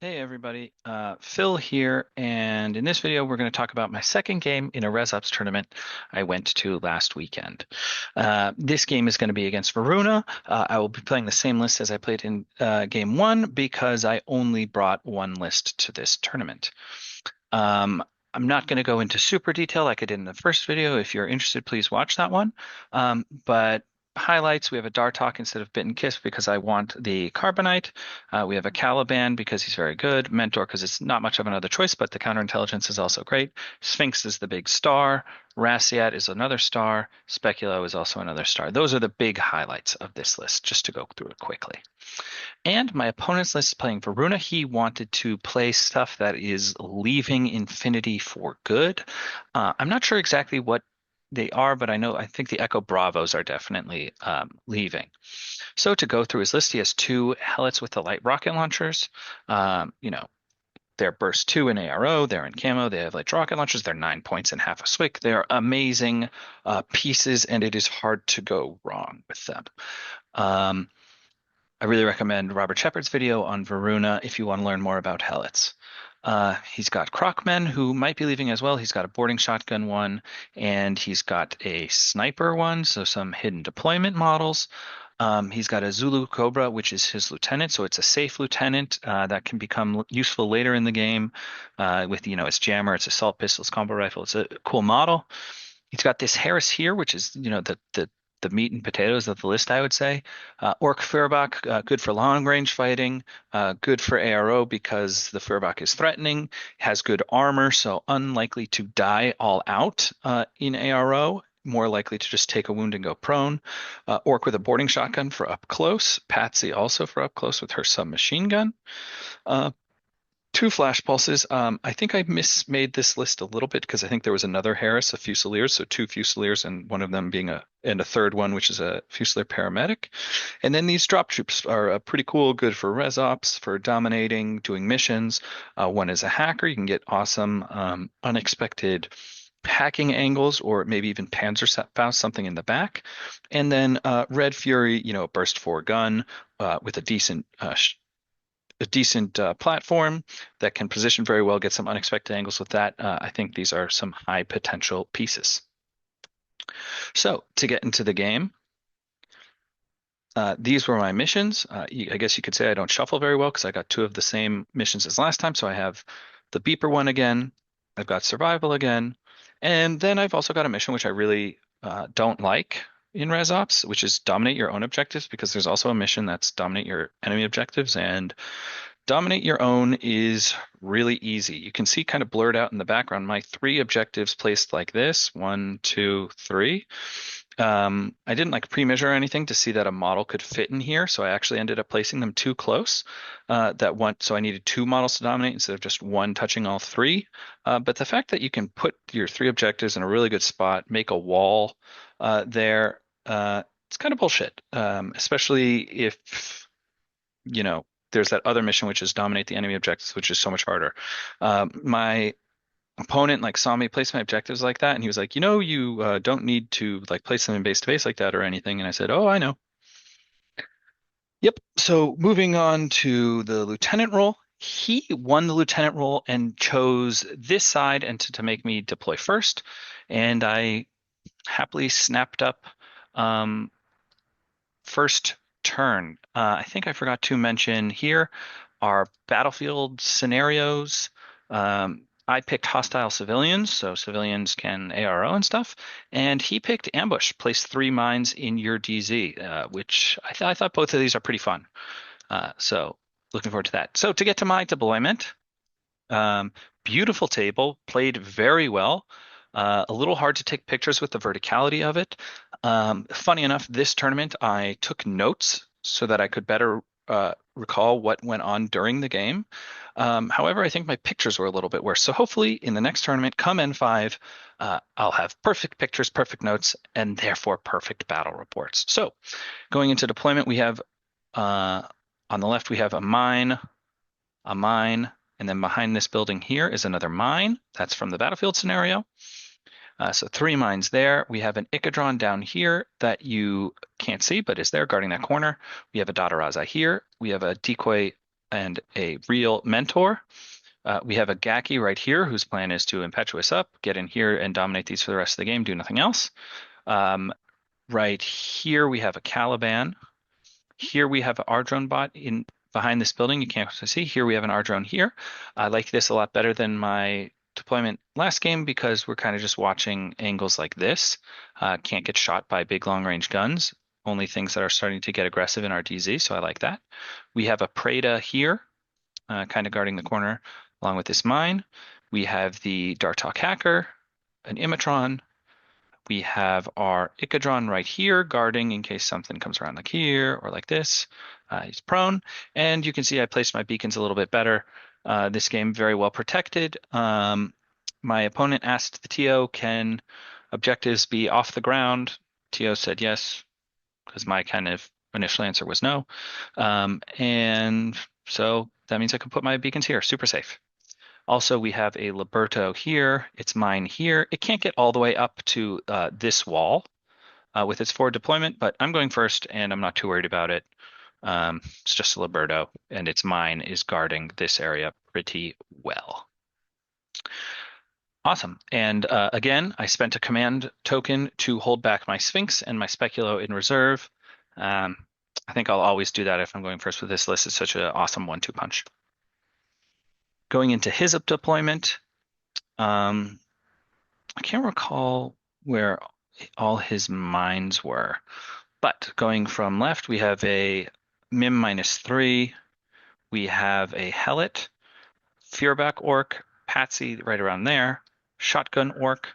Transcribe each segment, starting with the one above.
Hey everybody, Phil here, and in this video we're going to talk about my second game in a ResOps tournament I went to last weekend. This game is going to be against Varuna. I will be playing the same list as I played in game one because I only brought one list to this tournament. Um, I'm not going to go into super detail like I did in the first video. If you're interested, please watch that one. But highlights, we have a Dartok instead of Bit and Kiss because I want the Carbonite. We have a Caliban because he's very good. Mentor because it's not much of another choice, but the counterintelligence is also great. Sphinx is the big star. Rassiat is another star. Speculo is also another star. Those are the big highlights of this list, just to go through it quickly. And my opponent's list is playing Varuna. He wanted to play stuff that is leaving Infinity for good. I'm not sure exactly what they are, but I think the Echo Bravos are definitely leaving. So to go through his list, he has two Helots with the light rocket launchers. You know, they're burst 2 in ARO, they're in camo, they have light rocket launchers, they're 9 points and half a SWIC. They're amazing pieces, and it is hard to go wrong with them. Um, I really recommend Robert Shepard's video on Varuna if you want to learn more about Helots. He's got Crocmen, who might be leaving as well. He's got a boarding shotgun one, and he's got a sniper one, so some hidden deployment models. He's got a Zulu Cobra, which is his lieutenant, so it's a safe lieutenant that can become useful later in the game with, its jammer, its assault pistol, its combo rifle. It's a cool model. He's got this Harris here, which is, the meat and potatoes of the list, I would say. Orc Furbach, good for long range fighting, good for ARO because the Furbach is threatening, has good armor, so unlikely to die all out in ARO, more likely to just take a wound and go prone. Orc with a boarding shotgun for up close. Patsy also for up close with her submachine gun. Uh, Two flash pulses. I think I mismade this list a little bit because I think there was another Harris, a Fusiliers, so two Fusiliers, and one of them being a third one, which is a Fusilier paramedic. And then these drop troops are pretty cool, good for res ops, for dominating, doing missions. One is a hacker. You can get awesome, unexpected hacking angles, or maybe even Panzerfaust, something in the back. And then Red Fury, a burst 4 gun with a decent platform that can position very well, get some unexpected angles with that. I think these are some high potential pieces. So to get into the game, these were my missions. I guess you could say I don't shuffle very well because I got two of the same missions as last time. So I have the beeper one again. I've got survival again. And then I've also got a mission which I really don't like in Res Ops, which is dominate your own objectives, because there's also a mission that's dominate your enemy objectives, and dominate your own is really easy. You can see kind of blurred out in the background my three objectives placed like this, 1, 2, 3. I didn't like pre-measure anything to see that a model could fit in here, so I actually ended up placing them too close. So I needed two models to dominate instead of just one touching all three. But the fact that you can put your three objectives in a really good spot, make a wall there, it's kind of bullshit. Especially if, there's that other mission which is dominate the enemy objectives, which is so much harder. My opponent saw me place my objectives like that, and he was like, you don't need to place them in base to base like that or anything. And I said, oh, I know. Yep. So moving on to the lieutenant role, he won the lieutenant role and chose this side and to make me deploy first, and I happily snapped up first turn. I think I forgot to mention here are battlefield scenarios. I picked hostile civilians, so civilians can ARO and stuff. And he picked ambush, place 3 mines in your DZ, which I thought both of these are pretty fun. So looking forward to that. So to get to my deployment, um, beautiful table, played very well. A little hard to take pictures with the verticality of it. Funny enough, this tournament I took notes so that I could better recall what went on during the game. However, I think my pictures were a little bit worse. So hopefully in the next tournament, come N5, I'll have perfect pictures, perfect notes, and therefore perfect battle reports. So going into deployment, we have on the left, we have a mine, and then behind this building here is another mine. That's from the battlefield scenario. So 3 mines there. We have an Icadron down here that you can't see, but is there guarding that corner. We have a Dataraza here. We have a decoy and a real mentor. We have a Gaki right here whose plan is to impetuous up, get in here and dominate these for the rest of the game, do nothing else. Right here we have a Caliban. Here we have our drone bot in behind this building. You can't see. Here we have an R drone here. I like this a lot better than my deployment last game because we're kind of just watching angles like this. Can't get shot by big long range guns. Only things that are starting to get aggressive in our DZ, so I like that. We have a Preda here, kind of guarding the corner along with this mine. We have the Dartok Hacker, an Imatron, we have our Icadron right here guarding in case something comes around like here or like this. He's prone. And you can see I placed my beacons a little bit better. This game very well protected. My opponent asked the TO, can objectives be off the ground? TO said yes, because my kind of initial answer was no. And so that means I can put my beacons here, super safe. Also, we have a Liberto here. It's mine here. It can't get all the way up to this wall with its forward deployment, but I'm going first, and I'm not too worried about it. It's just a Liberto, and its mine is guarding this area pretty well. Awesome. And again, I spent a command token to hold back my Sphinx and my Speculo in reserve. I think I'll always do that if I'm going first with this list. It's such an awesome 1-2 punch. Going into his deployment, I can't recall where all his mines were, but going from left, we have a Mim -3, we have a Hellet, Fearback Orc, Patsy right around there, Shotgun Orc.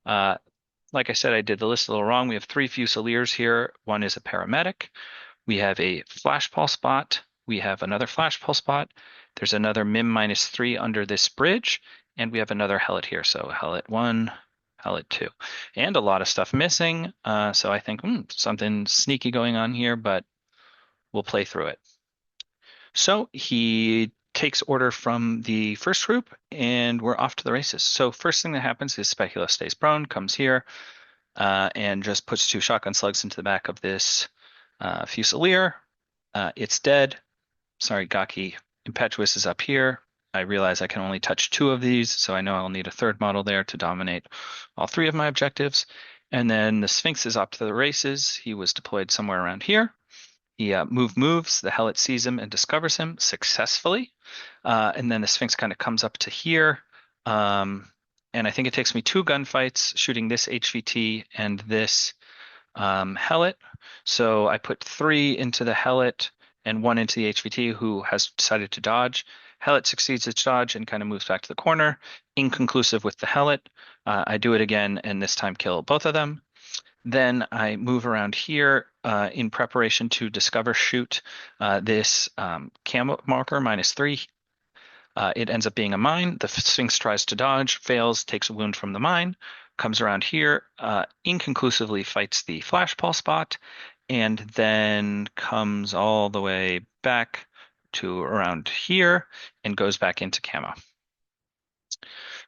Like I said, I did the list a little wrong. We have 3 Fusiliers here. One is a Paramedic. We have a Flash Pulse bot. We have another Flash Pulse bot. There's another Mim -3 under this bridge, and we have another Hellet here. So Hellet 1, Hellet 2, and a lot of stuff missing. So I think something sneaky going on here, but we'll play through it. So he takes order from the first group, and we're off to the races. So first thing that happens is Specula stays prone, comes here, and just puts 2 shotgun slugs into the back of this Fusilier. It's dead. Sorry, Gaki. Impetuous is up here. I realize I can only touch 2 of these, so I know I'll need a 3rd model there to dominate all 3 of my objectives. And then the Sphinx is up to the races. He was deployed somewhere around here. He moves. The Hellet sees him and discovers him successfully. And then the Sphinx kind of comes up to here. And I think it takes me 2 gunfights shooting this HVT and this Hellet. So I put 3 into the Hellet and 1 into the HVT, who has decided to dodge. Hellet succeeds its dodge and kind of moves back to the corner. Inconclusive with the Hellet. I do it again and this time kill both of them. Then I move around here in preparation to discover shoot this camo marker -3. It ends up being a mine. The Sphinx tries to dodge, fails, takes a wound from the mine, comes around here, inconclusively fights the Flash Pulse bot, and then comes all the way back to around here and goes back into camo.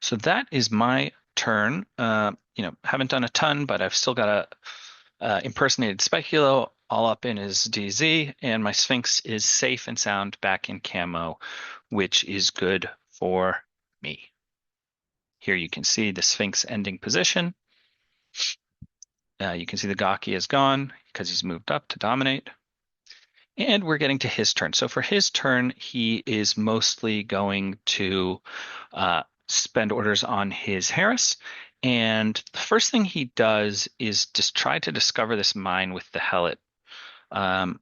So that is my turn. Haven't done a ton, but I've still got a impersonated Speculo all up in his DZ, and my Sphinx is safe and sound back in camo, which is good for me. Here you can see the Sphinx ending position. You can see the Gaki is gone because he's moved up to dominate. And we're getting to his turn. So for his turn, he is mostly going to spend orders on his Harris. And the first thing he does is just try to discover this mine with the Hellet. I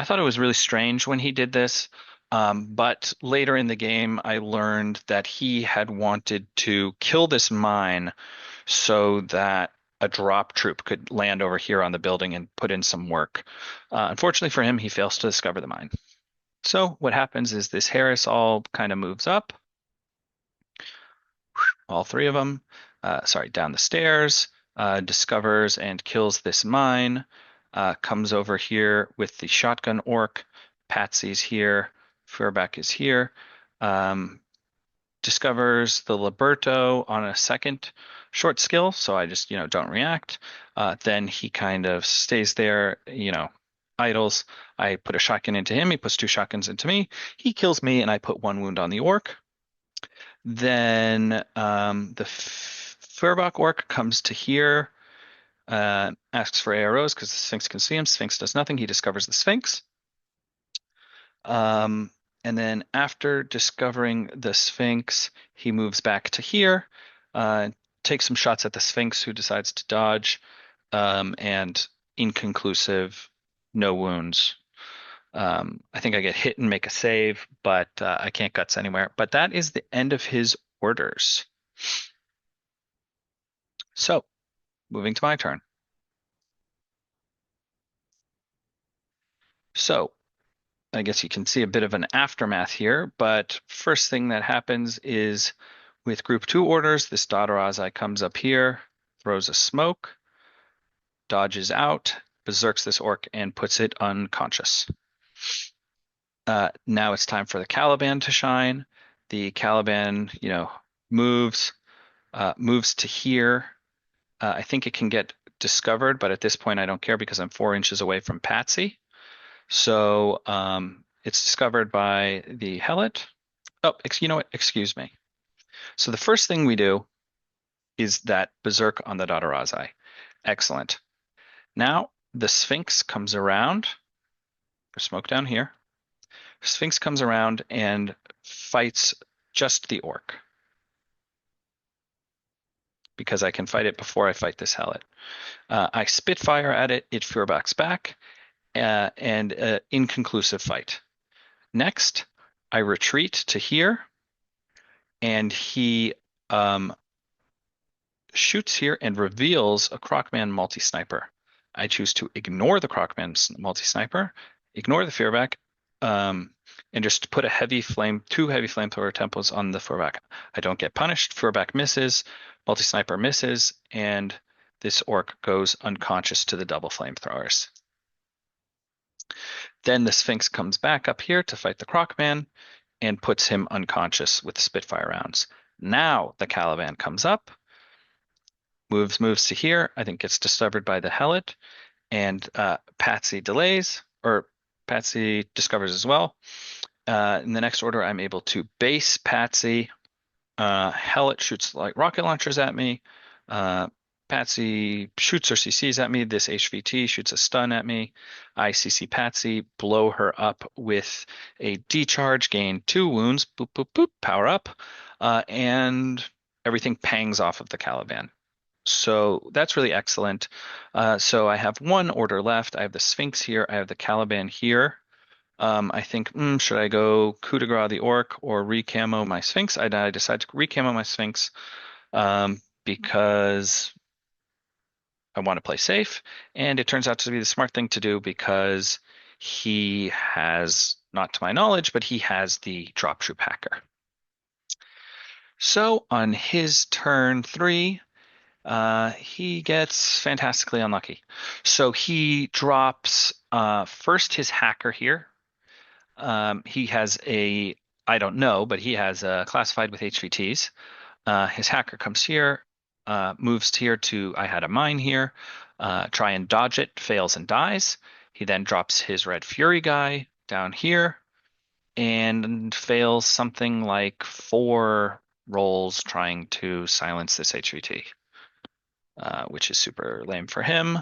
thought it was really strange when he did this. But later in the game, I learned that he had wanted to kill this mine so that a drop troop could land over here on the building and put in some work. Unfortunately for him, he fails to discover the mine. So what happens is this Harris all kind of moves up. All 3 of them, down the stairs, discovers and kills this mine, comes over here with the shotgun orc. Patsy's here. Fearback is here. Discovers the Liberto on a second short skill, so I just don't react. Then he kind of stays there, idles. I put a shotgun into him. He puts two shotguns into me. He kills me, and I put one wound on the orc. Then the Furbach orc comes to here, asks for AROs because the Sphinx can see him. Sphinx does nothing. He discovers the Sphinx. Um, and then after discovering the Sphinx, he moves back to here, uh, takes some shots at the Sphinx, who decides to dodge, and inconclusive, no wounds. I think I get hit and make a save, but I can't guts anywhere. But that is the end of his orders. So, moving to my turn. So, I guess you can see a bit of an aftermath here, but first thing that happens is with group 2 orders, this Dadarazai comes up here, throws a smoke, dodges out, berserks this orc, and puts it unconscious. Now it's time for the Caliban to shine. The Caliban, moves, moves to here. I think it can get discovered, but at this point I don't care because I'm 4 inches away from Patsy. So it's discovered by the Helot. Oh, you know what? Excuse me. So the first thing we do is that berserk on the Dadarazai. Excellent. Now the Sphinx comes around. There's smoke down here. Sphinx comes around and fights just the orc because I can fight it before I fight this Helot. I spitfire at it. It Furbachs back, and inconclusive fight. Next, I retreat to here, and he shoots here and reveals a Crocman multi-sniper. I choose to ignore the Crocman multi-sniper, ignore the Fearback, and just put two heavy flamethrower tempos on the Fearback. I don't get punished. Fearback misses, multi-sniper misses, and this orc goes unconscious to the double flamethrowers. Then the Sphinx comes back up here to fight the Crocman and puts him unconscious with the Spitfire rounds. Now the Caliban comes up, moves to here. I think gets discovered by the Helot, and Patsy delays, or Patsy discovers as well. In the next order, I'm able to base Patsy. Helot shoots like rocket launchers at me. Patsy shoots or CCs at me. This HVT shoots a stun at me. I CC Patsy, blow her up with a decharge, gain 2 wounds, boop, boop, boop, power up, and everything pangs off of the Caliban. So that's really excellent. So I have 1 order left. I have the Sphinx here. I have the Caliban here. I think, should I go coup de grace the orc or recamo my Sphinx? I decide to recamo my Sphinx because I want to play safe, and it turns out to be the smart thing to do because he has, not to my knowledge, but he has the drop troop hacker. So on his turn 3, he gets fantastically unlucky. So he drops first his hacker here. He has I don't know, but he has classified with HVTs. His hacker comes here, moves here to I had a mine here, try and dodge it, fails and dies. He then drops his Red Fury guy down here and fails something like 4 rolls trying to silence this HVT, which is super lame for him.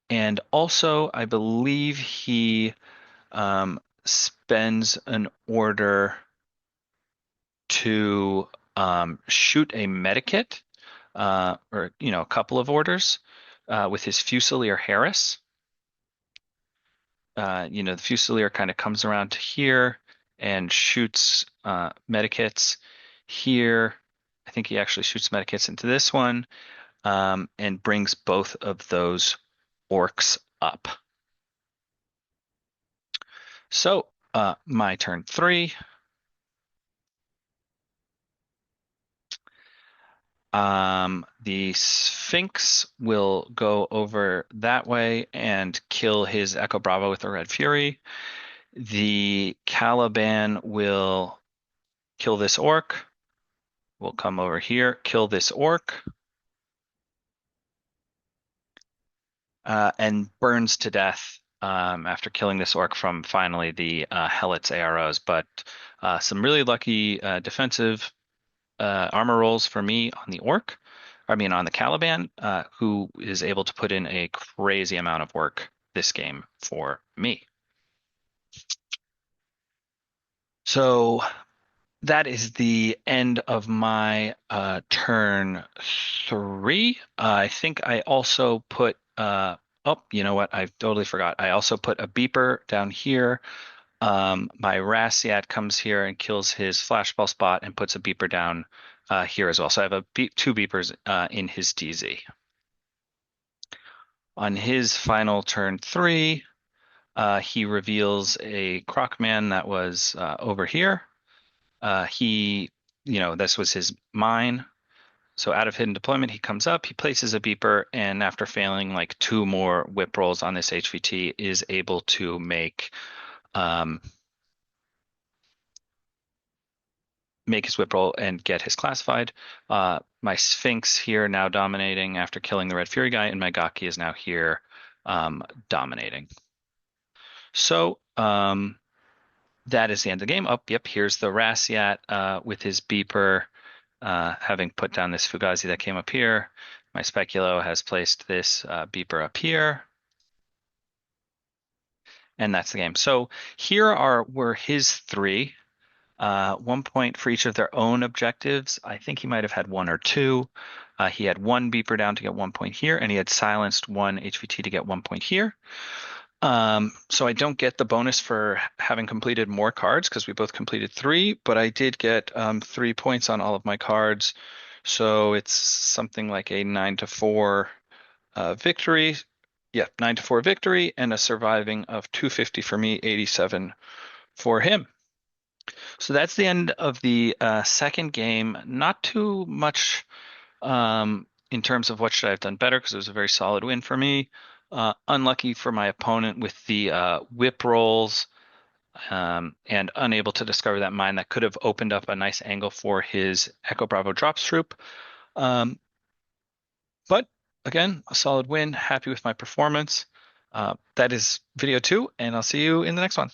And also, I believe he spends an order to shoot a medikit, or a couple of orders, with his Fusilier Harris. The Fusilier kind of comes around to here and shoots medikits here. I think he actually shoots medikits into this one, and brings both of those orcs up. So my turn 3. The Sphinx will go over that way and kill his Echo Bravo with a Red Fury. The Caliban will kill this orc. We'll come over here, kill this orc. and burns to death after killing this orc from finally the Helot's AROs. But some really lucky defensive armor rolls for me on the orc. I mean, on the Caliban, who is able to put in a crazy amount of work this game for me. So that is the end of my turn 3. I think I also put oh, you know what? I totally forgot. I also put a beeper down here. My Rassiat comes here and kills his flashball spot and puts a beeper down here as well. So I have two beepers in his DZ. On his final turn 3, he reveals a Crocman that was over here. This was his mine. So out of hidden deployment, he comes up, he places a beeper, and after failing like 2 more whip rolls on this HVT, is able to make his whip roll and get his classified. My Sphinx here now dominating after killing the Red Fury guy, and my Gaki is now here dominating. So that is the end of the game. Oh, yep, here's the Rassiat with his beeper, having put down this Fugazi that came up here. My Speculo has placed this beeper up here. And that's the game. So here were his 3. 1 point for each of their own objectives. I think he might have had 1 or 2. He had 1 beeper down to get 1 point here, and he had silenced 1 HVT to get 1 point here. So I don't get the bonus for having completed more cards because we both completed 3, but I did get 3 points on all of my cards. So it's something like a 9-4 victory. Yeah, 9-4 victory and a surviving of 250 for me, 87 for him. So that's the end of the second game. Not too much in terms of what should I have done better because it was a very solid win for me. Unlucky for my opponent with the whip rolls and unable to discover that mine that could have opened up a nice angle for his Echo Bravo drops troop. But again, a solid win. Happy with my performance. That is video 2, and I'll see you in the next one.